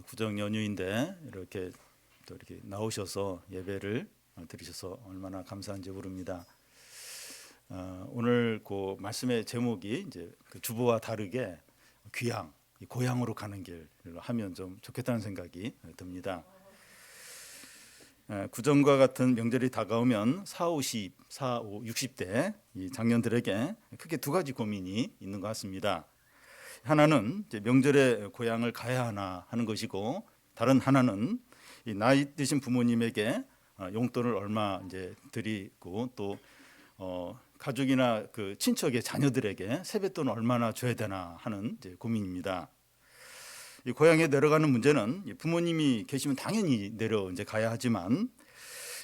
구정 연휴인데 이렇게 또 이렇게 나오셔서 예배를 드리셔서 얼마나 감사한지 모릅니다. 오늘 그 말씀의 제목이 이제 그 주보와 다르게 귀향, 고향으로 가는 길로 하면 좀 좋겠다는 생각이 듭니다. 구정과 같은 명절이 다가오면 40, 60대 이 장년들에게 크게 두 가지 고민이 있는 것 같습니다. 하나는 이제 명절에 고향을 가야 하나 하는 것이고, 다른 하나는 이 나이 드신 부모님에게 용돈을 얼마 이제 드리고 또 가족이나 그 친척의 자녀들에게 세뱃돈을 얼마나 줘야 되나 하는 이제 고민입니다. 이 고향에 내려가는 문제는 부모님이 계시면 당연히 내려 이제 가야 하지만,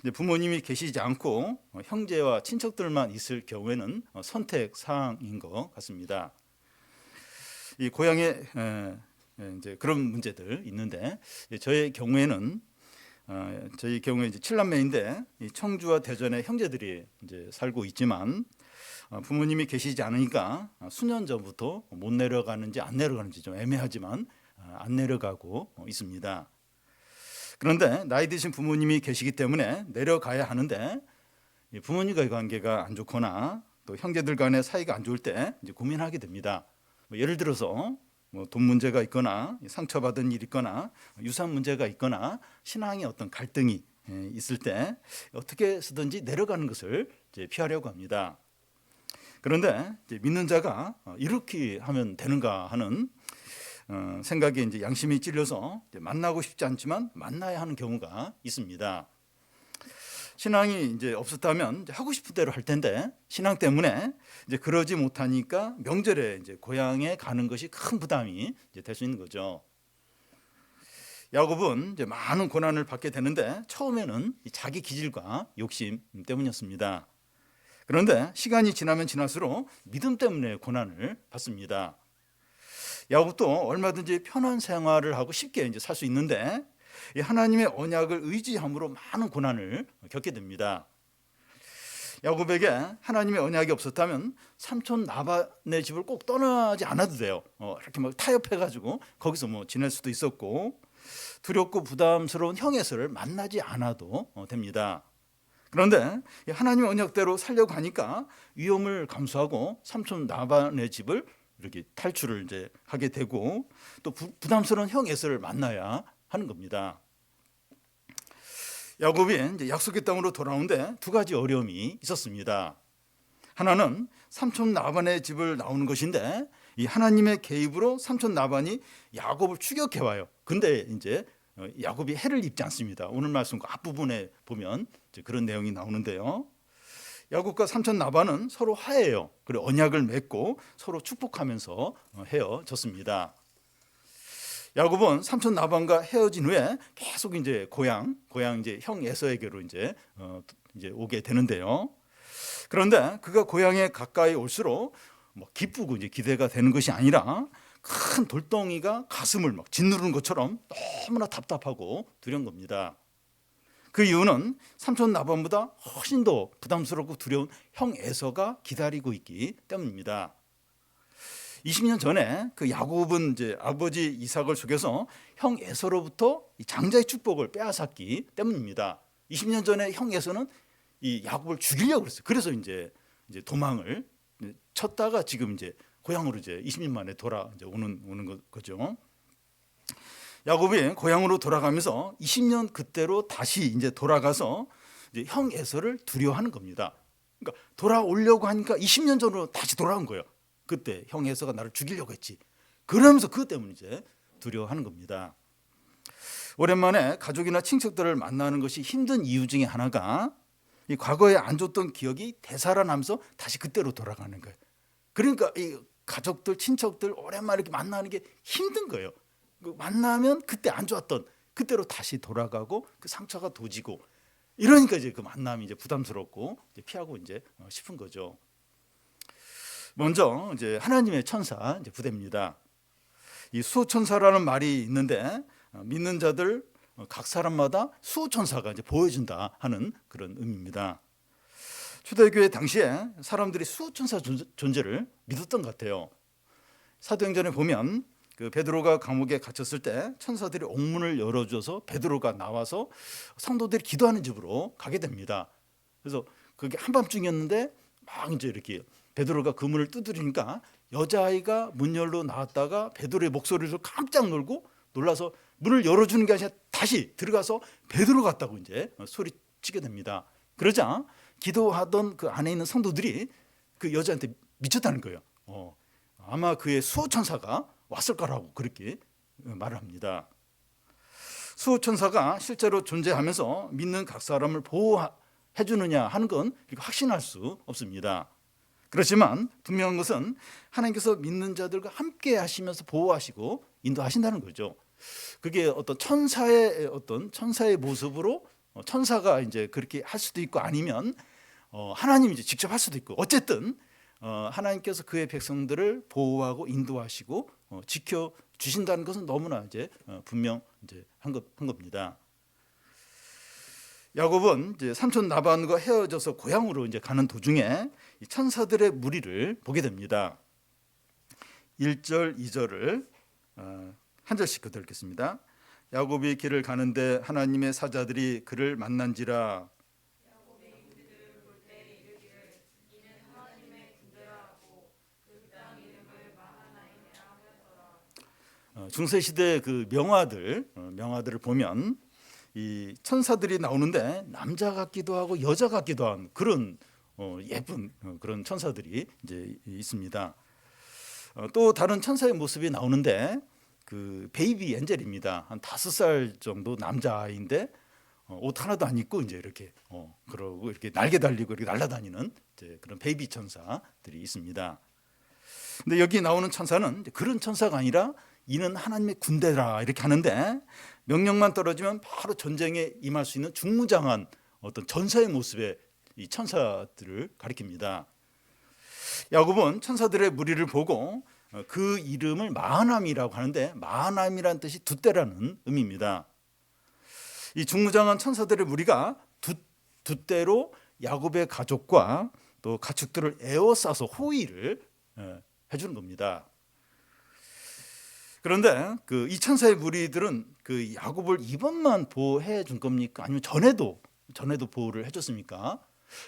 이제 부모님이 계시지 않고 형제와 친척들만 있을 경우에는 선택 사항인 것 같습니다. 이 고향에 이제 그런 문제들 있는데, 저희 경우에는 이제 7남매인데 청주와 대전에 형제들이 이제 살고 있지만, 부모님이 계시지 않으니까 수년 전부터 못 내려가는지 안 내려가는지 좀 애매하지만 안 내려가고 있습니다. 그런데 나이 드신 부모님이 계시기 때문에 내려가야 하는데, 부모님과의 관계가 안 좋거나 또 형제들 간의 사이가 안 좋을 때 이제 고민하게 됩니다. 예를 들어서 돈 문제가 있거나 상처받은 일이 있거나 유산 문제가 있거나 신앙의 어떤 갈등이 있을 때 어떻게 해서든지 내려가는 것을 이제 피하려고 합니다. 그런데 이제 믿는 자가 이렇게 하면 되는가 하는 생각에 이제 양심이 찔려서 이제 만나고 싶지 않지만 만나야 하는 경우가 있습니다. 신앙이 이제 없었다면 이제 하고 싶은 대로 할 텐데, 신앙 때문에 이제 그러지 못하니까 명절에 이제 고향에 가는 것이 큰 부담이 이제 될 수 있는 거죠. 야곱은 이제 많은 고난을 받게 되는데 처음에는 자기 기질과 욕심 때문이었습니다. 그런데 시간이 지나면 지날수록 믿음 때문에 고난을 받습니다. 야곱도 얼마든지 편한 생활을 하고 쉽게 이제 살 수 있는데, 하나님의 언약을 의지함으로 많은 고난을 겪게 됩니다. 야곱에게 하나님의 언약이 없었다면 삼촌 라반의 집을 꼭 떠나지 않아도 돼요. 이렇게 막 타협해가지고 거기서 뭐 지낼 수도 있었고, 두렵고 부담스러운 형 에서를 만나지 않아도 됩니다. 그런데 하나님의 언약대로 살려고 하니까 위험을 감수하고 삼촌 라반의 집을 이렇게 탈출을 이제 하게 되고, 또 부담스러운 형 에서를 만나야 하는 겁니다. 야곱이 이제 약속의 땅으로 돌아오는데 두 가지 어려움이 있었습니다. 하나는 삼촌 라반의 집을 나오는 것인데, 이 하나님의 개입으로 삼촌 라반이 야곱을 추격해 와요. 근데 이제 야곱이 해를 입지 않습니다. 오늘 말씀 그 앞부분에 보면 이제 그런 내용이 나오는데요. 야곱과 삼촌 라반은 서로 화해해요. 그리고 언약을 맺고 서로 축복하면서 헤어졌습니다. 야곱은 삼촌 라반과 헤어진 후에 계속 이제 고향 이제 형 에서에게로 이제 오게 되는데요. 그런데 그가 고향에 가까이 올수록 뭐 기쁘고 이제 기대가 되는 것이 아니라 큰 돌덩이가 가슴을 막 짓누르는 것처럼 너무나 답답하고 두려운 겁니다. 그 이유는 삼촌 라반보다 훨씬 더 부담스럽고 두려운 형 에서가 기다리고 있기 때문입니다. 20년 전에 그 야곱은 이제 아버지 이삭을 속여서 형 에서로부터 이 장자의 축복을 빼앗았기 때문입니다. 20년 전에 형 에서는 이 야곱을 죽이려고 그랬어요. 그래서 이제 도망을 쳤다가 지금 이제 고향으로 이제 20년 만에 이제 오는 거죠. 야곱이 고향으로 돌아가면서 20년 그때로 다시 이제 돌아가서 이제 형 에서를 두려워하는 겁니다. 그러니까 돌아오려고 하니까 20년 전으로 다시 돌아온 거예요. 그때 형 에서가 나를 죽이려고 했지. 그러면서 그것 때문에 이제 두려워하는 겁니다. 오랜만에 가족이나 친척들을 만나는 것이 힘든 이유 중에 하나가 이 과거에 안 좋던 기억이 되살아나면서 다시 그때로 돌아가는 거예요. 그러니까 이 가족들, 친척들 오랜만에 이렇게 만나는 게 힘든 거예요. 만나면 그때 안 좋았던 그때로 다시 돌아가고 그 상처가 도지고, 이러니까 이제 그 만남이 이제 부담스럽고 이제 피하고 이제 싶은 거죠. 먼저 이제 하나님의 천사 이제 부대입니다. 이 수호천사라는 말이 있는데, 믿는 자들 각 사람마다 수호천사가 이제 보여준다 하는 그런 의미입니다. 초대교회 당시에 사람들이 수호천사 존재를 믿었던 것 같아요. 사도행전에 보면 그 베드로가 감옥에 갇혔을 때 천사들이 옥문을 열어줘서 베드로가 나와서 성도들이 기도하는 집으로 가게 됩니다. 그래서 그게 한밤중이었는데 막 이제 이렇게 베드로가 그 문을 두드리니까 여자아이가 문 열로 나왔다가 베드로의 목소리를 깜짝 놀라서 문을 열어주는 게 아니라 다시 들어가서 베드로 같다고 이제 소리치게 됩니다. 그러자 기도하던 그 안에 있는 성도들이 그 여자한테 미쳤다는 거예요. 아마 그의 수호천사가 왔을 거라고 그렇게 말을 합니다. 수호천사가 실제로 존재하면서 믿는 각 사람을 보호해 주느냐 하는 건 확신할 수 없습니다. 그렇지만 분명한 것은 하나님께서 믿는 자들과 함께 하시면서 보호하시고 인도하신다는 거죠. 그게 어떤 천사의 모습으로 천사가 이제 그렇게 할 수도 있고 아니면 하나님이 이제 직접 할 수도 있고 어쨌든 하나님께서 그의 백성들을 보호하고 인도하시고 지켜 주신다는 것은 너무나 이제 분명 이제 한 겁니다. 야곱은 이제 삼촌 라반과 헤어져서 고향으로 이제 가는 도중에 이 천사들의 무리를 보게 됩니다. 1절, 2절을 한 절씩 읽겠습니다. 야곱이 길을 가는데 하나님의 사자들이 그를 만난지라. 중세 시대 그 명화들을 보면 이 천사들이 나오는데 남자 같기도 하고 여자 같기도 한 그런 예쁜 그런 천사들이 이제 있습니다. 또 다른 천사의 모습이 나오는데 그 베이비 엔젤입니다. 한 5살 정도 남자아이인데 옷 하나도 안 입고 이제 이렇게 그러고 이렇게 날개 달리고 이렇게 날아다니는 이제 그런 베이비 천사들이 있습니다. 근데 여기 나오는 천사는 그런 천사가 아니라 이는 하나님의 군대라 이렇게 하는데 명령만 떨어지면 바로 전쟁에 임할 수 있는 중무장한 어떤 전사의 모습의 이 천사들을 가리킵니다. 야곱은 천사들의 무리를 보고 그 이름을 마하남이라고 하는데 마하남이라는 뜻이 돛대라는 의미입니다. 이 중무장한 천사들의 무리가 돛대로 야곱의 가족과 또 가축들을 에워싸서 호위를 해주는 겁니다. 그런데 그 이 천사의 무리들은 그 야곱을 이번만 보호해 준 겁니까? 아니면 전에도 보호를 해줬습니까?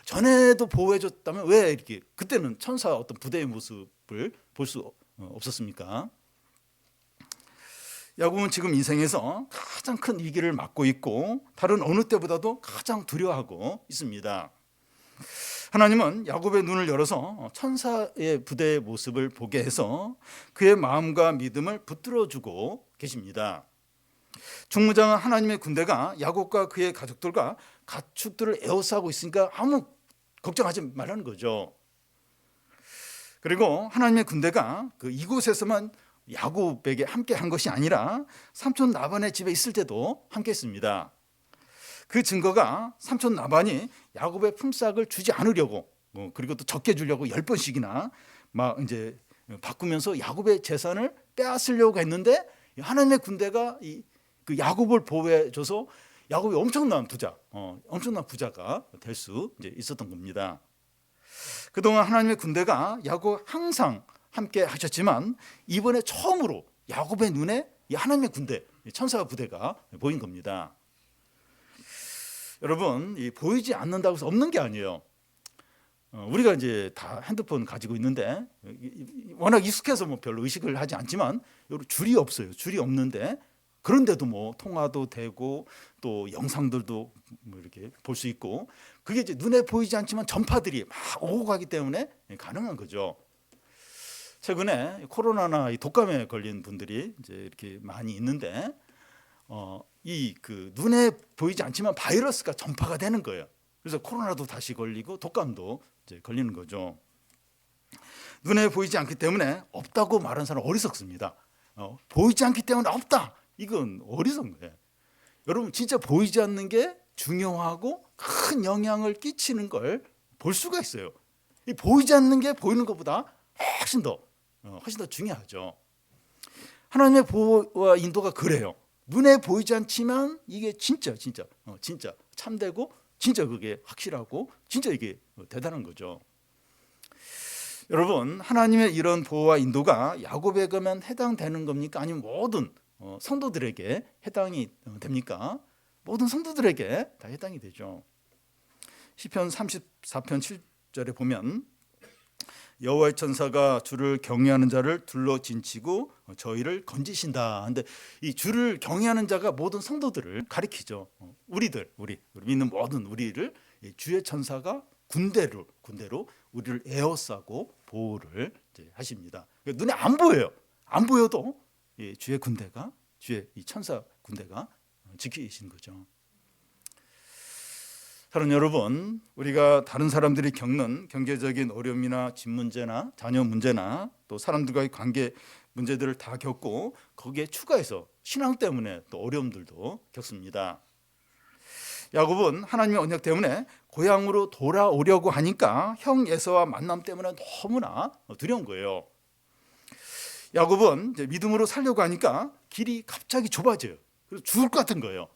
전에도 보호해줬다면 왜 이렇게 그때는 천사 어떤 부대의 모습을 볼 수 없었습니까? 야곱은 지금 인생에서 가장 큰 위기를 맞고 있고 다른 어느 때보다도 가장 두려워하고 있습니다. 하나님은 야곱의 눈을 열어서 천사의 부대의 모습을 보게 해서 그의 마음과 믿음을 붙들어주고 계십니다. 중무장한 하나님의 군대가 야곱과 그의 가족들과 가축들을 에워싸고 있으니까 아무 걱정하지 말라는 거죠. 그리고 하나님의 군대가 그 이곳에서만 야곱에게 함께 한 것이 아니라 삼촌 라반의 집에 있을 때도 함께 했습니다. 그 증거가 삼촌 라반이 야곱의 품삯을 주지 않으려고 그리고 또 적게 주려고 10번씩이나 막 이제 바꾸면서 야곱의 재산을 빼앗으려고 했는데 하나님의 군대가 그 야곱을 보호해줘서 야곱이 엄청난 부자가 될 수 있었던 겁니다. 그동안 하나님의 군대가 야곱 항상 함께 하셨지만 이번에 처음으로 야곱의 눈에 이 하나님의 군대, 천사 부대가 보인 겁니다. 여러분, 이 보이지 않는다고 해서 없는 게 아니에요. 우리가 이제 다 핸드폰 가지고 있는데 워낙 익숙해서 뭐 별로 의식을 하지 않지만 줄이 없어요. 줄이 없는데 그런데도 뭐 통화도 되고 또 영상들도 뭐 이렇게 볼 수 있고 그게 이제 눈에 보이지 않지만 전파들이 막 오고 가기 때문에 가능한 거죠. 최근에 코로나나 이 독감에 걸린 분들이 이제 이렇게 많이 있는데 이 그 눈에 보이지 않지만 바이러스가 전파가 되는 거예요. 그래서 코로나도 다시 걸리고 독감도 이제 걸리는 거죠. 눈에 보이지 않기 때문에 없다고 말하는 사람 어리석습니다. 보이지 않기 때문에 없다. 이건 어리석은 거예요. 여러분 진짜 보이지 않는 게 중요하고 큰 영향을 끼치는 걸 볼 수가 있어요. 이 보이지 않는 게 보이는 것보다 훨씬 더 중요하죠. 하나님의 보호와 인도가 그래요. 눈에 보이지 않지만 이게 진짜 참되고 진짜 그게 확실하고 진짜 이게 대단한 거죠. 여러분, 하나님의 이런 보호와 인도가 야곱에게만 해당되는 겁니까? 아니면 모든 성도들에게 해당이 됩니까? 모든 성도들에게 다 해당이 되죠. 시편 34편 7절에 보면 여호와의 천사가 주를 경외하는 자를 둘러 진치고 저희를 건지신다. 근데 이 주를 경외하는 자가 모든 성도들을 가리키죠. 우리 믿는 모든 우리를 주의 천사가 군대로 우리를 에워싸고 보호를 하십니다. 눈에 안 보여요. 안 보여도 주의 군대가, 주의 이 천사 군대가 지키신 거죠. 사랑하는 여러분, 우리가 다른 사람들이 겪는 경제적인 어려움이나 집 문제나 자녀 문제나 또 사람들과의 관계 문제들을 다 겪고 거기에 추가해서 신앙 때문에 또 어려움들도 겪습니다. 야곱은 하나님의 언약 때문에 고향으로 돌아오려고 하니까 형 에서와 만남 때문에 너무나 두려운 거예요. 야곱은 이제 믿음으로 살려고 하니까 길이 갑자기 좁아져요. 그래서 죽을 것 같은 거예요.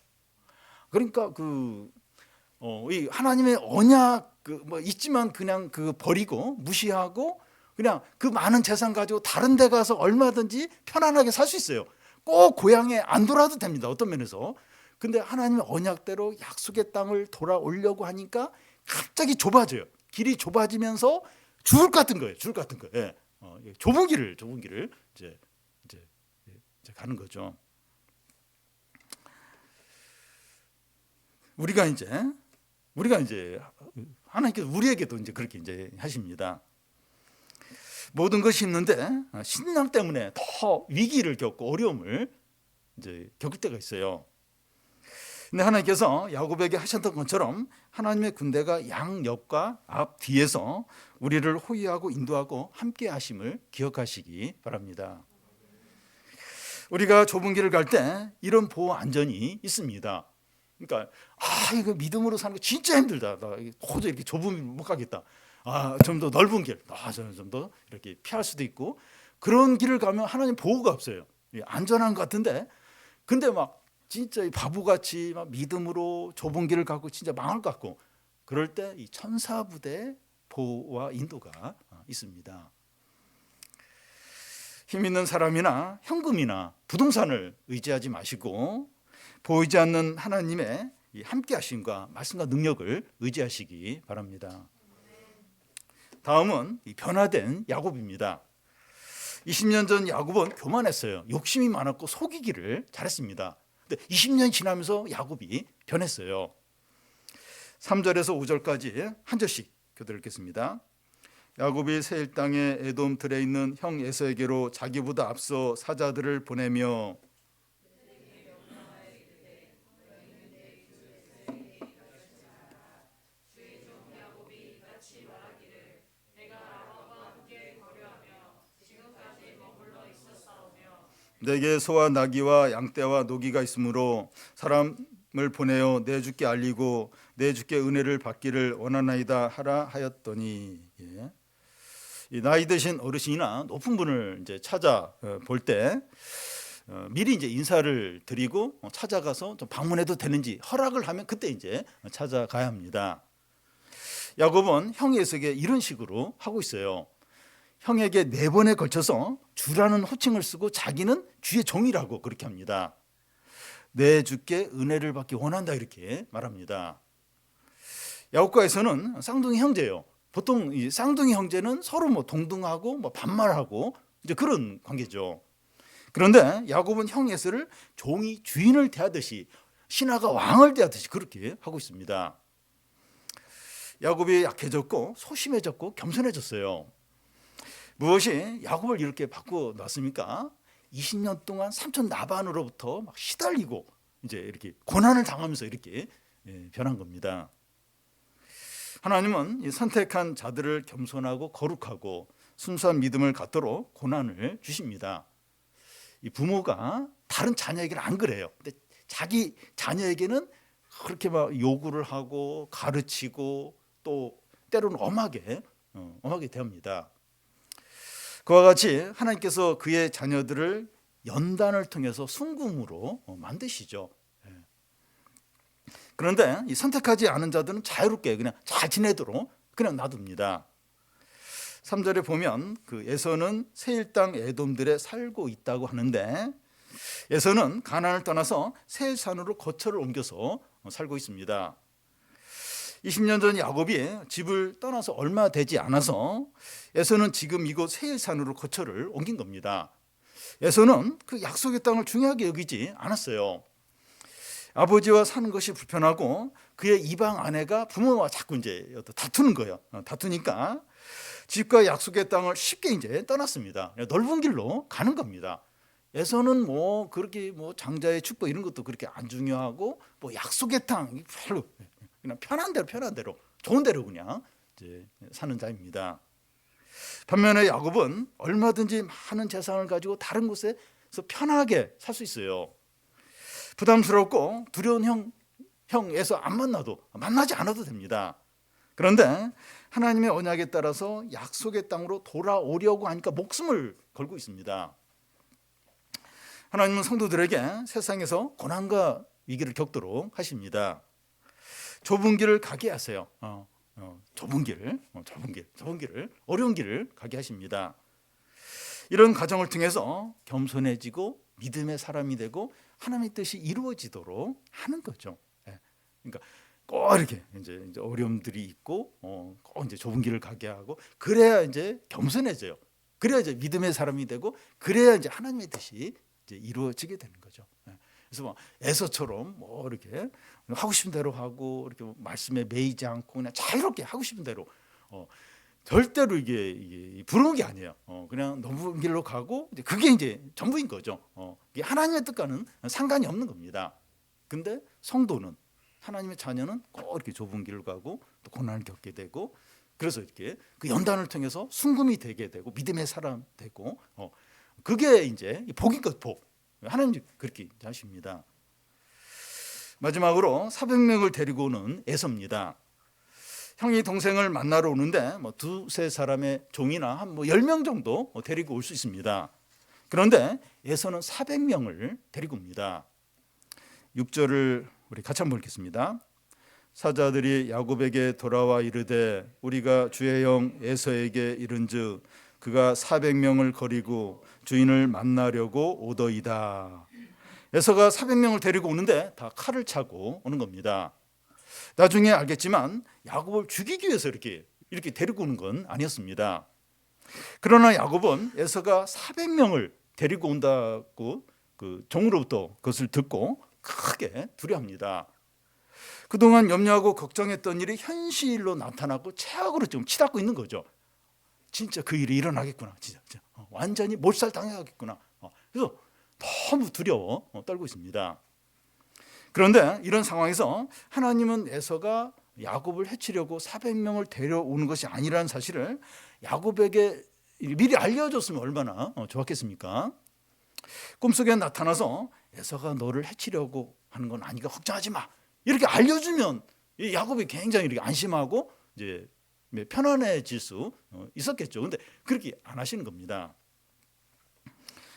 그러니까 이 하나님의 언약 있지만 그냥 버리고 무시하고 그냥 그 많은 재산 가지고 다른 데 가서 얼마든지 편안하게 살 수 있어요. 꼭 고향에 안 돌아도 됩니다. 어떤 면에서. 근데 하나님의 언약대로 약속의 땅을 돌아오려고 하니까 갑자기 좁아져요. 길이 좁아지면서 죽을 것 같은 거예요. 죽을 것 같은 거예요. 좁은 길을 이제 가는 거죠. 우리가 이제 하나님께서 우리에게도 이제 그렇게 이제 하십니다. 모든 것이 있는데 신앙 때문에 더 위기를 겪고 어려움을 이제 겪을 때가 있어요. 근데 하나님께서 야곱에게 하셨던 것처럼 하나님의 군대가 양옆과 앞 뒤에서 우리를 호위하고 인도하고 함께 하심을 기억하시기 바랍니다. 우리가 좁은 길을 갈 때 이런 보호 안전이 있습니다. 그러니까 이거 믿음으로 사는 거 진짜 힘들다. 나 도저히 이렇게 좁은 길 못 가겠다. 좀 더 넓은 길, 저는 좀 더 이렇게 피할 수도 있고 그런 길을 가면 하나님 보호가 없어요. 안전한 것 같은데, 근데 막 진짜 바보같이 막 믿음으로 좁은 길을 가고 진짜 망할 것 같고 그럴 때 이 천사 부대 보호와 인도가 있습니다. 힘 있는 사람이나 현금이나 부동산을 의지하지 마시고 보이지 않는 하나님의 함께 하심과 말씀과 능력을 의지하시기 바랍니다. 다음은 변화된 야곱입니다. 20년 전 야곱은 교만했어요. 욕심이 많았고 속이기를 잘했습니다. 근데 20년이 지나면서 야곱이 변했어요. 3절에서 5절까지 한 절씩 교독 읽겠습니다. 야곱이 세일 땅에 에돔 들에 있는 형 에서에게로 자기보다 앞서 사자들을 보내며 내게 소와 나귀와 양떼와 노기가 있으므로 사람을 보내어 내 주께 알리고 내 주께 은혜를 받기를 원하나이다 하라 하였더니, 이 나이 드신 어르신이나 높은 분을 이제 찾아볼 때 미리 이제 인사를 드리고 찾아가서 좀 방문해도 되는지 허락을 하면 그때 이제 찾아가야 합니다. 야곱은 형 에서에게 이런 식으로 하고 있어요. 형에게 4번에 걸쳐서 주라는 호칭을 쓰고 자기는 주의 종이라고 그렇게 합니다. 내 주께 은혜를 받기 원한다 이렇게 말합니다. 야곱과에서는 쌍둥이 형제예요. 보통 이 쌍둥이 형제는 서로 동등하고 반말하고 이제 그런 관계죠. 그런데 야곱은 형 에서를 종이 주인을 대하듯이 신하가 왕을 대하듯이 그렇게 하고 있습니다. 야곱이 약해졌고 소심해졌고 겸손해졌어요. 무엇이 야곱을 이렇게 바꿔놨습니까? 20년 동안 삼촌 라반으로부터 막 시달리고 이제 이렇게 고난을 당하면서 이렇게 변한 겁니다. 하나님은 이 선택한 자들을 겸손하고 거룩하고 순수한 믿음을 갖도록 고난을 주십니다. 이 부모가 다른 자녀에게는 안 그래요. 근데 자기 자녀에게는 그렇게 막 요구를 하고 가르치고 또 때로는 엄하게 대합니다. 그와 같이 하나님께서 그의 자녀들을 연단을 통해서 순금으로 만드시죠. 그런데 이 선택하지 않은 자들은 자유롭게 그냥 잘 지내도록 그냥 놔둡니다. 3절에 보면 그 에서는 세일 땅 에돔들에 살고 있다고 하는데, 에서는 가나안을 떠나서 세일 산으로 거처를 옮겨서 살고 있습니다. 20년 전 야곱이 집을 떠나서 얼마 되지 않아서 에서는 지금 이곳 세일 산으로 거처를 옮긴 겁니다. 에서는 그 약속의 땅을 중요하게 여기지 않았어요. 아버지와 사는 것이 불편하고 그의 이방 아내가 부모와 자꾸 이제 다투는 거예요. 다투니까 집과 약속의 땅을 쉽게 이제 떠났습니다. 넓은 길로 가는 겁니다. 에서는 뭐 그렇게 뭐 장자의 축복 이런 것도 그렇게 안 중요하고 뭐 약속의 땅 별로, 그냥 편한 대로 좋은 대로 그냥 이제 사는 자입니다. 반면에 야곱은 얼마든지 많은 재산을 가지고 다른 곳에서 편하게 살 수 있어요. 부담스럽고 두려운 형에서 안 만나지 않아도 됩니다. 그런데 하나님의 언약에 따라서 약속의 땅으로 돌아오려고 하니까 목숨을 걸고 있습니다. 하나님은 성도들에게 세상에서 고난과 위기를 겪도록 하십니다. 좁은 길을 가게 하세요. 좁은 길을 어려운 길을 가게 하십니다. 이런 과정을 통해서 겸손해지고 믿음의 사람이 되고 하나님의 뜻이 이루어지도록 하는 거죠. 그러니까 꼭 이렇게 이제 어려움들이 있고 꼭 이제 좁은 길을 가게 하고, 그래야 이제 겸손해져요. 그래야 이제 믿음의 사람이 되고, 그래야 이제 하나님의 뜻이 이제 이루어지게 되는 거죠. 그래서 뭐 에서처럼 뭐 이렇게 하고 싶은 대로 하고 이렇게 말씀에 매이지 않고 그냥 자유롭게 하고 싶은 대로 절대로 이게 부러운 게 아니에요. 그냥 넓은 길로 가고 이제 그게 이제 전부인 거죠. 이게 하나님의 뜻과는 상관이 없는 겁니다. 근데 성도는, 하나님의 자녀는 꼭 이렇게 좁은 길을 가고 또 고난을 겪게 되고, 그래서 이렇게 그 연단을 통해서 순금이 되게 되고 믿음의 사람 되고, 그게 이제 복인 것 복. 하나님 그렇게 하십니다. 마지막으로 400명을 데리고 오는 에서입니다. 형이 동생을 만나러 오는데 뭐 두세 사람의 종이나 한 10명 정도 데리고 올 수 있습니다. 그런데 에서는 400명을 데리고 옵니다. 6절을 우리 같이 한번 읽겠습니다. 사자들이 야곱에게 돌아와 이르되 우리가 주의 형 에서에게 이른즉 그가 400명을 거리고 주인을 만나려고 오더이다. 에서가 400명을 데리고 오는데 다 칼을 차고 오는 겁니다. 나중에 알겠지만 야곱을 죽이기 위해서 이렇게 데리고 오는 건 아니었습니다. 그러나 야곱은 에서가 400명을 데리고 온다고 그 종으로부터 그것을 듣고 크게 두려워합니다. 그동안 염려하고 걱정했던 일이 현실로 나타나고 최악으로 좀 치닫고 있는 거죠. 진짜 그 일이 일어나겠구나. 진짜 완전히 몰살당하겠구나. 그래서 너무 두려워 떨고 있습니다. 그런데 이런 상황에서 하나님은 에서가 야곱을 해치려고 400명을 데려오는 것이 아니라는 사실을 야곱에게 미리 알려줬으면 얼마나 좋았겠습니까? 꿈속에 나타나서 에서가 너를 해치려고 하는 건 아니까 걱정하지 마, 이렇게 알려주면 야곱이 굉장히 이렇게 안심하고 이제 편안해질 수 있었겠죠. 그런데 그렇게 안 하시는 겁니다.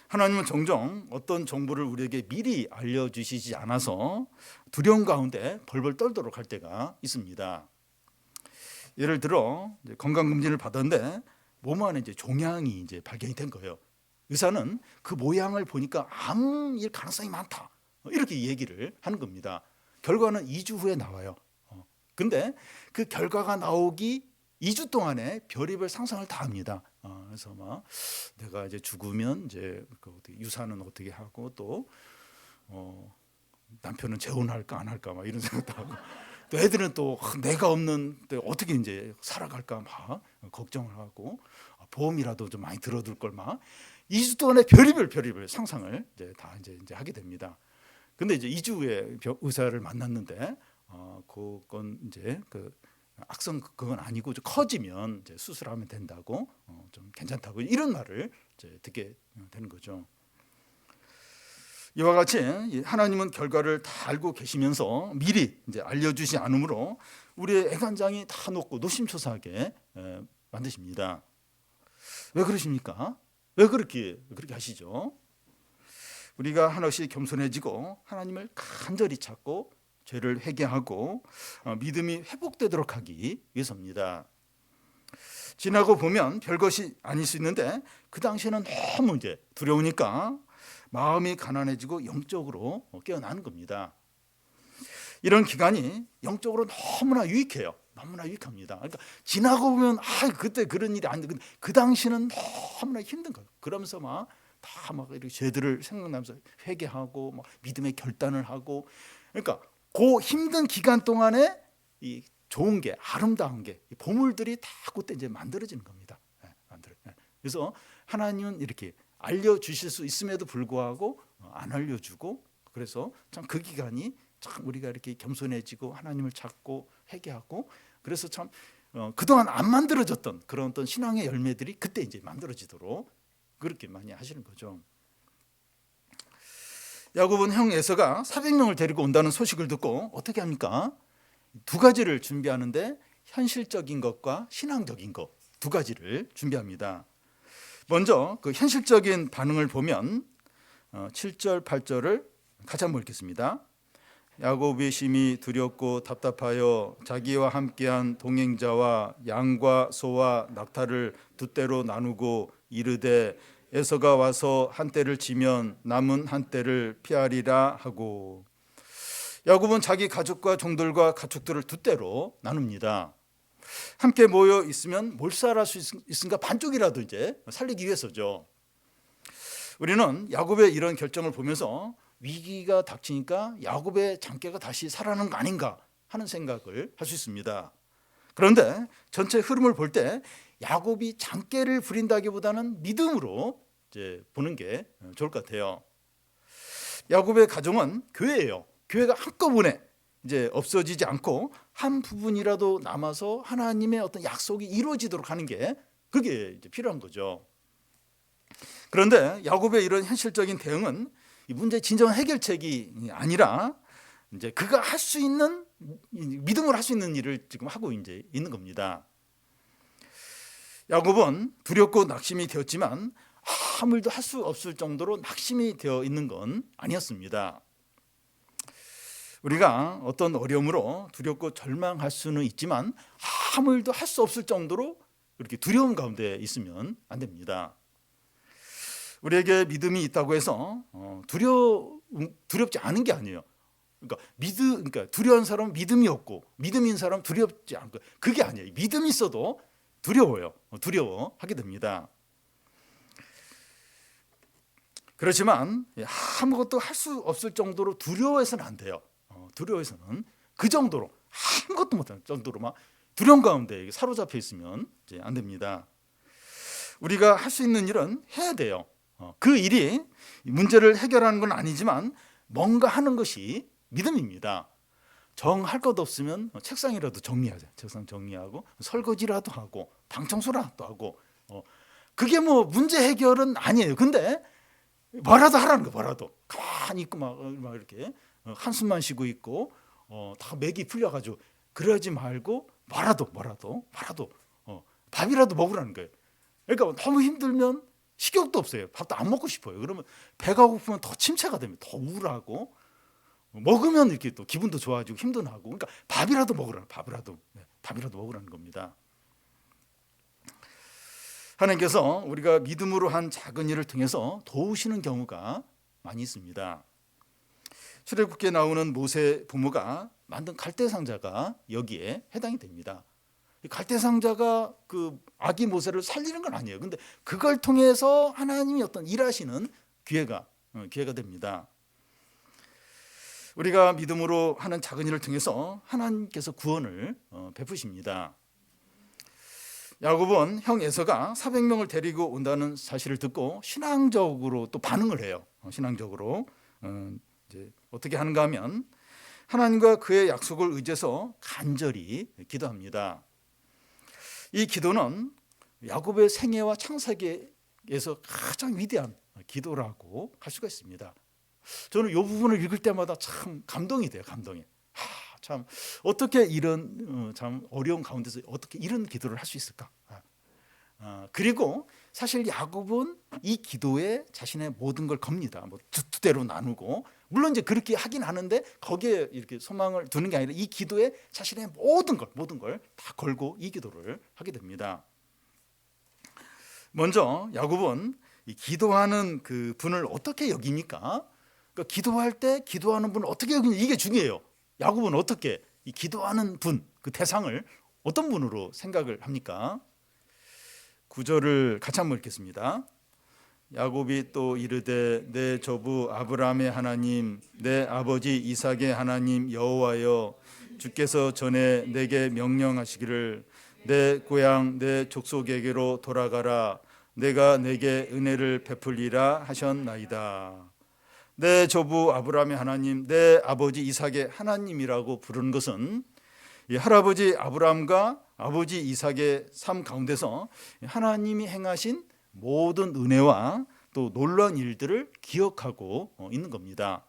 하나님은 종종 어떤 정보를 우리에게 미리 알려주시지 않아서 두려움 가운데 벌벌 떨도록 할 때가 있습니다. 예를 들어 건강검진을 받았는데 몸 안에 이제 종양이 이제 발견이 된 거예요. 의사는 그 모양을 보니까 암일 가능성이 많다, 이렇게 얘기를 하는 겁니다. 결과는 2주 후에 나와요. 근데 그 결과가 나오기 2주 동안에 별의별 상상을 다 합니다. 그래서 막 내가 이제 죽으면 이제 유산은 어떻게 하고 또 남편은 재혼할까 안 할까 막 이런 생각도 하고, 또 애들은 또 내가 없는 때 어떻게 이제 살아갈까 막 걱정을 하고, 보험이라도 좀 많이 들어둘 걸 막 2주 동안에 별의별 상상을 이제 다 이제 하게 됩니다. 근데 이제 2주 후에 의사를 만났는데 그건 이제 악성 그건 아니고 좀 커지면 이제 수술하면 된다고, 좀 괜찮다고 이런 말을 이제 듣게 되는 거죠. 이와 같이 하나님은 결과를 다 알고 계시면서 미리 이제 알려주지 않으므로 우리의 애간장이 다 녹고 노심초사하게 만드십니다. 왜 그러십니까? 왜 그렇게 하시죠? 우리가 하나씩 겸손해지고 하나님을 간절히 찾고 죄를 회개하고 믿음이 회복되도록 하기 위해서입니다. 지나고 보면 별것이 아닐 수 있는데 그 당시에는 너무 이제 두려우니까 마음이 가난해지고 영적으로 깨어나는 겁니다. 이런 기간이 영적으로 너무나 유익해요. 너무나 유익합니다. 그러니까 지나고 보면 그때 그런 일이 안 돼. 근데 그 당시는 너무나 힘든 거예요. 그러면서 막 다 막 이렇게 죄들을 생각나면서 회개하고 막 믿음의 결단을 하고, 그러니까 그 힘든 기간 동안에 이 좋은 게, 아름다운 게, 이 보물들이 다 그때 이제 만들어지는 겁니다. 그래서 하나님은 이렇게 알려주실 수 있음에도 불구하고 안 알려주고, 그래서 참 그 기간이 참 우리가 이렇게 겸손해지고 하나님을 찾고 회개하고, 그래서 참 그동안 안 만들어졌던 그런 어떤 신앙의 열매들이 그때 이제 만들어지도록 그렇게 많이 하시는 거죠. 야곱은 형 에서가 400명을 데리고 온다는 소식을 듣고 어떻게 합니까? 두 가지를 준비하는데 현실적인 것과 신앙적인 것 두 가지를 준비합니다. 먼저 그 현실적인 반응을 보면 7절 8절을 같이 한번 읽겠습니다. 야곱이 심히 두렵고 답답하여 자기와 함께한 동행자와 양과 소와 낙타를 두 떼로 나누고 이르되 에서가 와서 한 떼를 치면 남은 한 떼를 피하리라 하고, 야곱은 자기 가족과 종들과 가축들을 두 떼로 나눕니다. 함께 모여 있으면 몰살할 수 있으니까 반쪽이라도 이제 살리기 위해서죠. 우리는 야곱의 이런 결정을 보면서 위기가 닥치니까 야곱의 장깨가 다시 살아나는 거 아닌가 하는 생각을 할 수 있습니다. 그런데 전체 흐름을 볼 때 야곱이 장깨를 부린다기보다는 믿음으로 이제 보는 게 좋을 것 같아요. 야곱의 가정은 교회예요. 교회가 한꺼번에 이제 없어지지 않고 한 부분이라도 남아서 하나님의 어떤 약속이 이루어지도록 하는 게 그게 이제 필요한 거죠. 그런데 야곱의 이런 현실적인 대응은 이 문제의 진정한 해결책이 아니라 이제 그가 할 수 있는, 믿음으로 할 수 있는 일을 지금 하고 이제 있는 겁니다. 야곱은 두렵고 낙심이 되었지만 아무 일도 할 수 없을 정도로 낙심이 되어 있는 건 아니었습니다. 우리가 어떤 어려움으로 두렵고 절망할 수는 있지만 아무 일도 할 수 없을 정도로 이렇게 두려움 가운데 있으면 안 됩니다. 우리에게 믿음이 있다고 해서 두렵지 않은 게 아니에요. 그러니까 두려운 사람은 믿음이 없고 믿음이 있는 사람은 두렵지 않고, 그게 아니에요. 믿음이 있어도 두려워요. 두려워하게 됩니다. 그렇지만 아무것도 할 수 없을 정도로 두려워해서는 안 돼요. 두려워해서는 그 정도로 아무것도 못하는 정도로 막 두려움 가운데 사로잡혀 있으면 이제 안 됩니다. 우리가 할 수 있는 일은 해야 돼요. 그 일이 문제를 해결하는 건 아니지만 뭔가 하는 것이 믿음입니다. 정할 것 없으면 책상이라도 정리하자. 책상 정리하고 설거지라도 하고 방 청소라도 하고, 그게 뭐 문제 해결은 아니에요. 근데 뭐라도 하라는 거, 뭐라도. 가만히 있고 막 이렇게 한숨만 쉬고 있고 다 맥이 풀려가지고 그러지 말고 뭐라도 밥이라도 먹으라는 거예요. 그러니까 너무 힘들면 식욕도 없어요. 밥도 안 먹고 싶어요. 그러면 배가 고프면 더 침체가 됩니다. 더 우울하고, 먹으면 이렇게 또 기분도 좋아지고 힘도 나고, 그러니까 밥이라도 먹으라는, 밥이라도 먹으라는 겁니다. 하나님께서 우리가 믿음으로 한 작은 일을 통해서 도우시는 경우가 많이 있습니다. 출애굽기에 나오는 모세 부모가 만든 갈대 상자가 여기에 해당이 됩니다. 갈대 상자가 그 아기 모세를 살리는 건 아니에요. 근데 그걸 통해서 하나님이 어떤 일하시는 기회가 됩니다. 우리가 믿음으로 하는 작은 일을 통해서 하나님께서 구원을 베푸십니다. 야곱은 형 에서가 400명을 데리고 온다는 사실을 듣고 신앙적으로 또 반응을 해요. 신앙적으로 이제 어떻게 하는가 하면 하나님과 그의 약속을 의지해서 간절히 기도합니다. 이 기도는 야곱의 생애와 창세기에서 가장 위대한 기도라고 할 수가 있습니다. 저는 이 부분을 읽을 때마다 참 감동이 돼요. 참 어떻게 이런 참 어려운 가운데서 어떻게 이런 기도를 할 수 있을까? 그리고 사실 야곱은 이 기도에 자신의 모든 걸 겁니다. 뭐 두 대로 나누고, 물론 이제 그렇게 하긴 하는데 거기에 이렇게 소망을 두는 게 아니라 이 기도에 자신의 모든 걸 다 걸고 이 기도를 하게 됩니다. 먼저 야곱은 이 기도하는 그 분을 어떻게 여깁니까? 그러니까 기도할 때 기도하는 분을 어떻게 여기냐, 이게 중요해요. 야곱은 어떻게 이 기도하는 분, 그 대상을 어떤 분으로 생각을 합니까? 9절을 같이 한번 읽겠습니다. 야곱이 또 이르되 내 조부 아브라함의 하나님, 내 아버지 이삭의 하나님 여호와여, 주께서 전에 내게 명령하시기를 내 고향 내 족속에게로 돌아가라, 내가 내게 은혜를 베풀리라 하셨나이다. 내 조부 아브라함의 하나님, 내 아버지 이삭의 하나님이라고 부르는 것은 이 할아버지 아브라함과 아버지 이삭의 삶 가운데서 하나님이 행하신 모든 은혜와 또 놀라운 일들을 기억하고 있는 겁니다.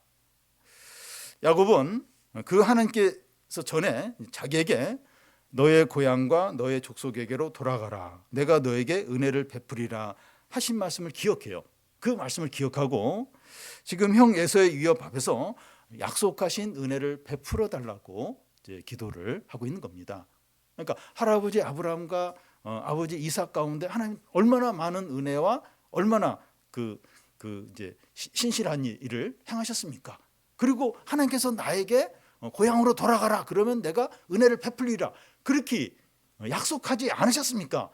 야곱은 그 하나님께서 전에 자기에게 너의 고향과 너의 족속에게로 돌아가라, 내가 너에게 은혜를 베풀이라 하신 말씀을 기억해요. 그 말씀을 기억하고 지금 형 에서의 위협 앞에서 약속하신 은혜를 베풀어 달라고 이제 기도를 하고 있는 겁니다. 그러니까 할아버지 아브라함과 아버지 이삭 가운데 하나님 얼마나 많은 은혜와 얼마나 그 이제 신실한 일을 행하셨습니까? 그리고 하나님께서 나에게 고향으로 돌아가라 그러면 내가 은혜를 베풀리라 그렇게 약속하지 않으셨습니까?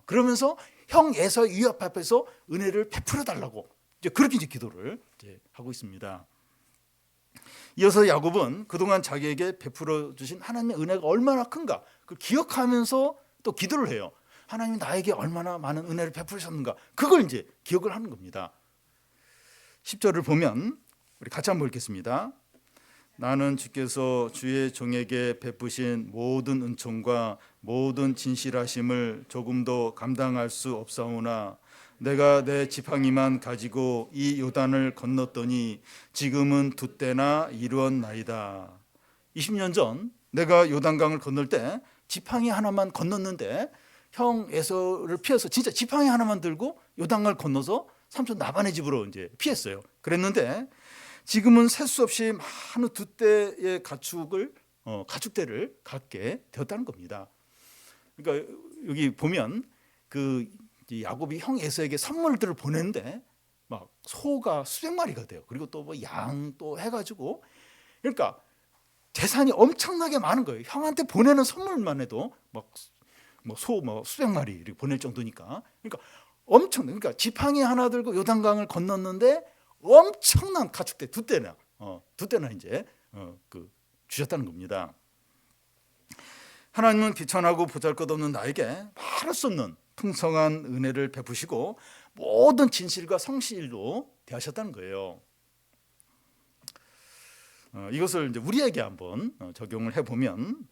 그러면서 형 에서 위협 앞에서 은혜를 베풀어 달라고 이제 그렇게 이제 기도를 이제 하고 있습니다. 이어서 야곱은 그동안 자기에게 베풀어 주신 하나님의 은혜가 얼마나 큰가 그걸 기억하면서 또 기도를 해요. 하나님이 나에게 얼마나 많은 은혜를 베푸셨는가 그걸 이제 기억을 하는 겁니다. 10절을 보면 우리 같이 한번 읽겠습니다. 나는 주께서 주의 종에게 베푸신 모든 은총과 모든 진실하심을 조금도 감당할 수 없사오나 내가 내 지팡이만 가지고 이 요단을 건넜더니 지금은 두 때나 이루었나이다. 20년 전 내가 요단강을 건널 때 지팡이 하나만 건넜는데 형 에서를 피해서 진짜 지팡이 하나만 들고 요단강을 건너서 삼촌 나반의 집으로 이제 피했어요. 그랬는데 지금은 셀 수 없이 많은 두 대의 가축대를 갖게 되었다는 겁니다. 그러니까 여기 보면 그 야곱이 형 에서에게 선물들을 보내는데 막 소가 수백 마리가 돼요. 그리고 또 뭐 양 또 해가지고 그러니까 재산이 엄청나게 많은 거예요. 형한테 보내는 선물만 해도 막 소 수백 마리 이렇게 보낼 정도니까 그러니까 지팡이 하나 들고 요단강을 건넜는데 엄청난 가축대 두 대나 이제 주셨다는 겁니다. 하나님은 귀천하고 보잘것없는 나에게 말할 수 없는 풍성한 은혜를 베푸시고 모든 진실과 성실로 대하셨다는 거예요. 이것을 이제 우리에게 한번 적용을 해보면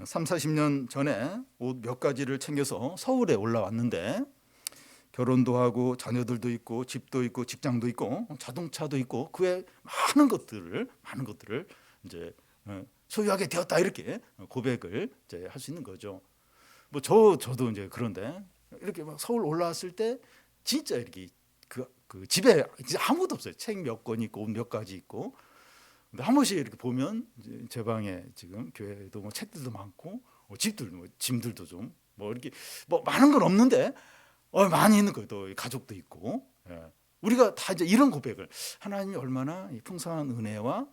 30-40년 전에 옷 몇 가지를 챙겨서 서울에 올라왔는데 결혼도 하고 자녀들도 있고 집도 있고 직장도 있고 자동차도 있고 그 외 많은 것들을 이제 소유하게 되었다 이렇게 고백을 이제 할 수 있는 거죠. 뭐 저도 이제 그런데 이렇게 막 서울 올라왔을 때 진짜 이렇게 그 집에 이제 아무것도 없어요. 책 몇 권 있고 옷 몇 가지 있고. 근데 한 번씩 이렇게 보면 이제 제 방에 지금 교회도 뭐 책들도 많고 집들 뭐 짐들도 좀 뭐 이렇게 뭐 많은 건 없는데 많이 있는 거예요. 또 가족도 있고. 우리가 다 이제 이런 고백을 하나님이 얼마나 풍성한 은혜와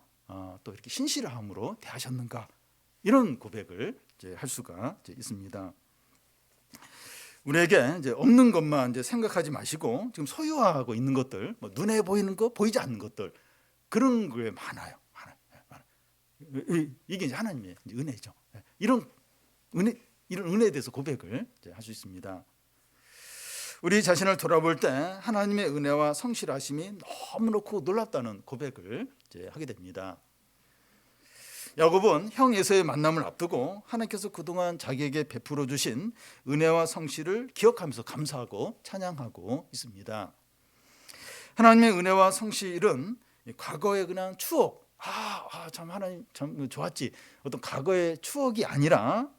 또 이렇게 신실함으로 대하셨는가 이런 고백을 이제 할 수가 이제 있습니다. 우리에게 이제 없는 것만 이제 생각하지 마시고 지금 소유하고 있는 것들, 뭐 눈에 보이는 거, 보이지 않는 것들 그런 게 많아요. 이게 이제 하나님의 은혜죠. 이런 은혜에 대해서 고백을 할 수 있습니다. 우리 자신을 돌아볼 때 하나님의 은혜와 성실하심이 너무나 크고 놀랍다는 고백을 이제 하게 됩니다. 야곱은 형 에서의 만남을 앞두고 하나님께서 그동안 자기에게 베풀어 주신 은혜와 성실을 기억하면서 감사하고 찬양하고 있습니다. 하나님의 은혜와 성실은 과거의 그냥 추억, 참 하나님 참 좋았지 어떤 과거의 추억이 아니라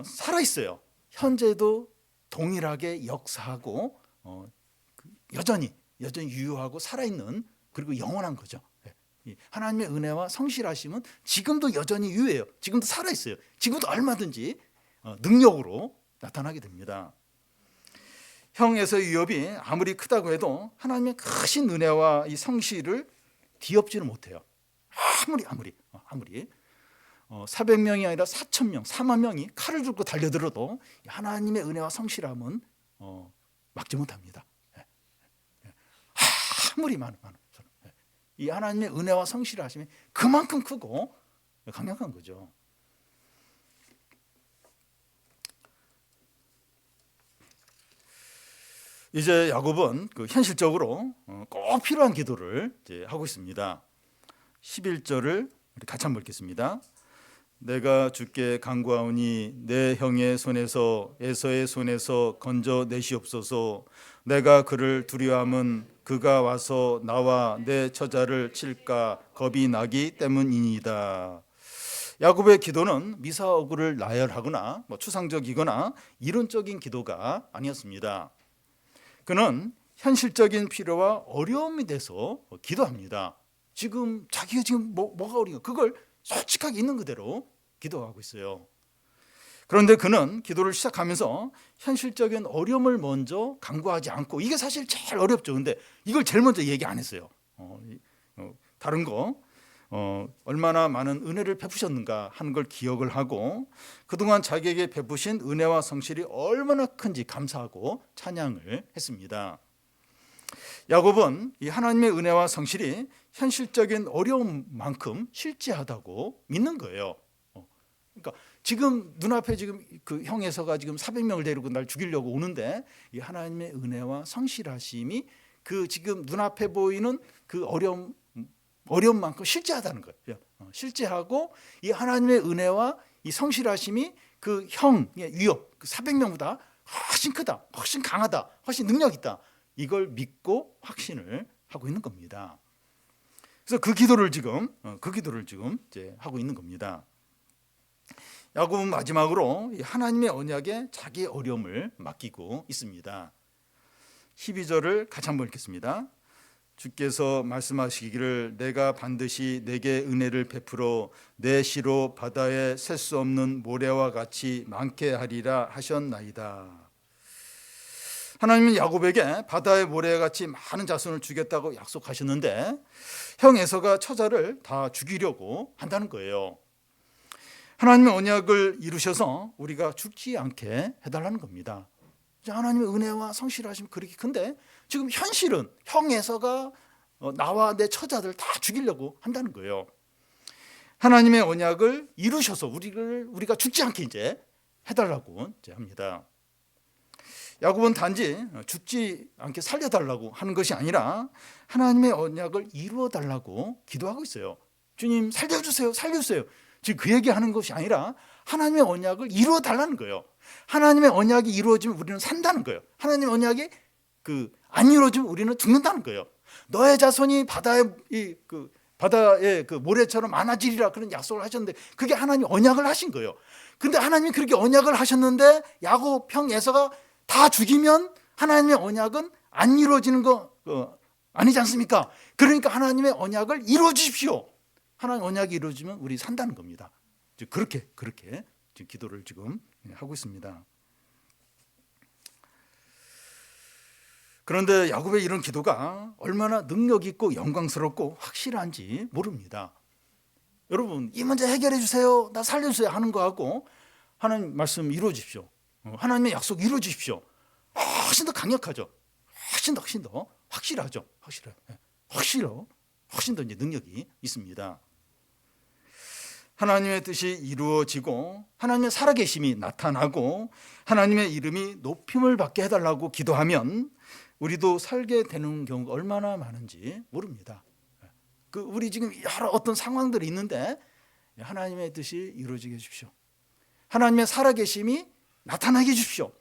살아 있어요. 현재도 동일하게 역사하고 여전히 유효하고 살아있는, 그리고 영원한 거죠. 이 하나님의 은혜와 성실하심은 지금도 여전히 유효해요. 지금도 살아있어요. 지금도 얼마든지 능력으로 나타나게 됩니다. 형 에서의 위협이 아무리 크다고 해도 하나님의 크신 은혜와 이 성실을 뒤엎지는 못해요. 아무리 400명이 아니라 4,000명, 4만 명이 칼을 들고 달려들어도 하나님의 은혜와 성실함은 막지 못합니다. 아무리 많은 이 하나님의 은혜와 성실하심이 그만큼 크고 강력한 거죠. 이제 야곱은 현실적으로 꼭 필요한 기도를 이제 하고 있습니다. 11절을 우리 같이 한번 읽겠습니다. 내가 주께 간구하오니 내 형의 손에서 에서의 손에서 건져 내시옵소서. 내가 그를 두려워함은 그가 와서 나와 내 처자를 칠까 겁이 나기 때문이니이다. 야곱의 기도는 미사오그를 나열하거나 추상적이거나 이론적인 기도가 아니었습니다. 그는 현실적인 필요와 어려움이 돼서 기도합니다. 자기가 뭐가 어려워, 그걸 솔직하게 있는 그대로 기도하고 있어요. 그런데 그는 기도를 시작하면서 현실적인 어려움을 먼저 간구하지 않고, 이게 사실 제일 어렵죠. 근데 이걸 제일 먼저 얘기 안 했어요. 다른 거 얼마나 많은 은혜를 베푸셨는가 하는 걸 기억을 하고, 그동안 자기에게 베푸신 은혜와 성실이 얼마나 큰지 감사하고 찬양을 했습니다. 야곱은 이 하나님의 은혜와 성실이 현실적인 어려움만큼 실제하다고 믿는 거예요. 그러니까 지금 눈앞에 지금 그 형 에서가 지금 400명을 데리고 날 죽이려고 오는데, 이 하나님의 은혜와 성실하심이 그 지금 눈앞에 보이는 그 어려움만큼 실제하다는 거예요. 실제하고 이 하나님의 은혜와 이 성실하심이 그 형의 위협, 그 400명보다 훨씬 크다, 훨씬 강하다, 훨씬 능력 있다, 이걸 믿고 확신을 하고 있는 겁니다. 그래서 그 기도를 지금 이제 하고 있는 겁니다. 야곱은 마지막으로 하나님의 언약에 자기의 어려움을 맡기고 있습니다. 12절을 같이 한번 읽겠습니다. 주께서 말씀하시기를 내가 반드시 내게 은혜를 베풀어 내 시로 바다에 셀 수 없는 모래와 같이 많게 하리라 하셨나이다. 하나님은 야곱에게 바다의 모래와 같이 많은 자손을 주겠다고 약속하셨는데, 형 에서가 처자를 다 죽이려고 한다는 거예요. 하나님의 언약을 이루셔서 우리가 죽지 않게 해달라는 겁니다. 하나님의 은혜와 성실하심 그렇게 큰데, 지금 현실은 형 에서가 나와 내 처자들 다 죽이려고 한다는 거예요. 하나님의 언약을 이루셔서 우리가 죽지 않게 이제 해달라고 이제 합니다. 야곱은 단지 죽지 않게 살려달라고 하는 것이 아니라 하나님의 언약을 이루어달라고 기도하고 있어요. 주님 살려주세요, 살려주세요. 지금 그 얘기하는 것이 아니라 하나님의 언약을 이루어달라는 거예요. 하나님의 언약이 이루어지면 우리는 산다는 거예요. 하나님의 언약이 안 이루어지면 우리는 죽는다는 거예요. 너의 자손이 바다의 그 모래처럼 많아지리라, 그런 약속을 하셨는데, 그게 하나님 언약을 하신 거예요. 근데 하나님이 그렇게 언약을 하셨는데 야곱 형 에서가 다 죽이면 하나님의 언약은 안 이루어지는 거 아니지 않습니까? 그러니까 하나님의 언약을 이루어 주십시오. 하나님 언약이 이루어지면 우리 산다는 겁니다. 그렇게 지금 기도를 지금 하고 있습니다. 그런데 야곱의 이런 기도가 얼마나 능력 있고 영광스럽고 확실한지 모릅니다. 여러분, 이 문제 해결해 주세요, 나 살려주세요 하는 거하고 하나님 말씀 이루어 주십시오, 하나님의 약속 이루어 주십시오, 훨씬 더 강력하죠. 훨씬 더 확실하죠. 훨씬 더 이제 능력이 있습니다. 하나님의 뜻이 이루어지고 하나님의 살아계심이 나타나고 하나님의 이름이 높임을 받게 해달라고 기도하면 우리도 살게 되는 경우가 얼마나 많은지 모릅니다. 우리 지금 여러 어떤 상황들이 있는데 하나님의 뜻이 이루어지게 해주십시오. 하나님의 살아계심이 나타나게 해주십시오.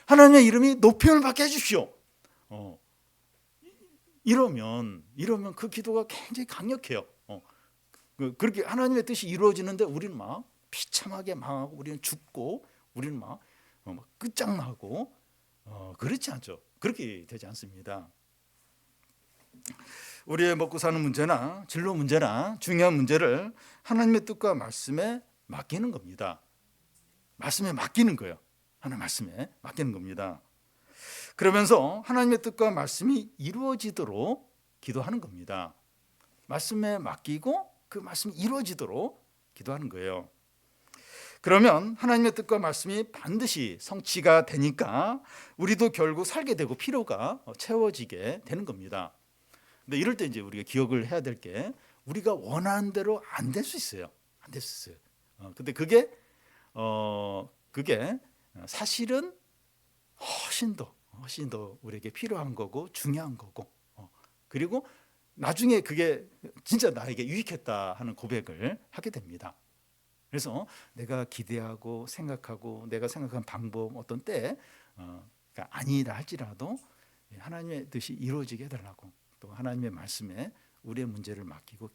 하나님의 이름이 높임을 받게 해주십시오. 이러면 그 기도가 굉장히 강력해요. 그렇게 하나님의 뜻이 이루어지는데 우리는 막 비참하게 망하고, 우리는 죽고, 우리는 막 끝장나고, 그렇지 않죠. 그렇게 되지 않습니다. 우리의 먹고 사는 문제나 진로 문제나 중요한 문제를 하나님의 뜻과 말씀에 맡기는 겁니다. 말씀에 맡기는 거예요. 하나님 말씀에 맡기는 겁니다. 그러면서 하나님의 뜻과 말씀이 이루어지도록 기도하는 겁니다. 말씀에 맡기고 그 말씀이 이루어지도록 기도하는 거예요. 그러면 하나님의 뜻과 말씀이 반드시 성취가 되니까 우리도 결국 살게 되고 필요가 채워지게 되는 겁니다. 근데 이럴 때 이제 우리가 기억을 해야 될 게 우리가 원하는 대로 안 될 수 있어요. 안 될 수 있어요. 근데 그게 사실은 훨씬 더 우리에게 필요한 거고 중요한 거고 그리고 나중에 그게 진짜 나에게 유익했다 하는 고백을 하게 됩니다. 그래서 내가 기대하고 생각하고 내가 생각한 방법 어떤 때 그러니까 아니라 할지라도 하나님의 뜻이 이루어지게 해달라고 또 하나님의 말씀에 우리의 문제를 맡기고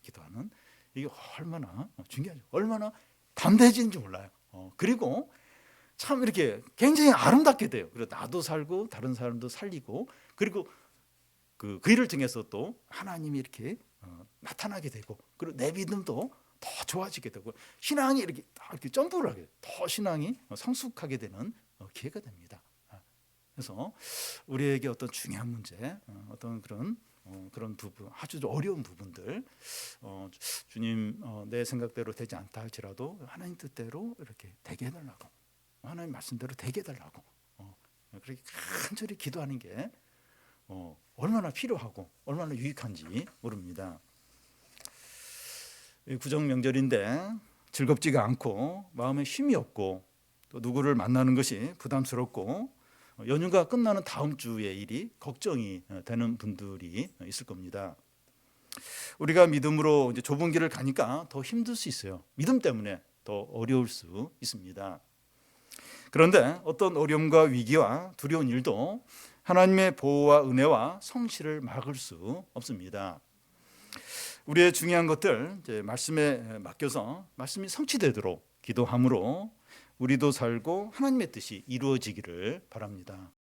기도하는 이게 얼마나 중요하죠. 얼마나 담대해지는지 몰라요. 그리고 참 이렇게 굉장히 아름답게 돼요. 그리고 나도 살고 다른 사람도 살리고 그리고 그 일을 통해서 또 하나님이 이렇게 나타나게 되고 그리고 내 믿음도 더 좋아지게 되고 신앙이 이렇게 점프를 하게 더 신앙이 성숙하게 되는 기회가 됩니다. 그래서 우리에게 어떤 중요한 문제, 어떤 그런 부분, 아주 어려운 부분들, 주님 내 생각대로 되지 않다 할지라도 하나님 뜻대로 이렇게 되게 해달라고, 하나님 말씀대로 되게 해달라고 그렇게 간절히 기도하는 게 얼마나 필요하고 얼마나 유익한지 모릅니다. 구정 명절인데 즐겁지가 않고 마음에 쉼이 없고 또 누구를 만나는 것이 부담스럽고 연휴가 끝나는 다음 주의 일이 걱정이 되는 분들이 있을 겁니다. 우리가 믿음으로 이제 좁은 길을 가니까 더 힘들 수 있어요. 믿음 때문에 더 어려울 수 있습니다. 그런데 어떤 어려움과 위기와 두려운 일도 하나님의 보호와 은혜와 성실을 막을 수 없습니다. 우리의 중요한 것들 이제 말씀에 맡겨서 말씀이 성취되도록 기도함으로 우리도 살고 하나님의 뜻이 이루어지기를 바랍니다.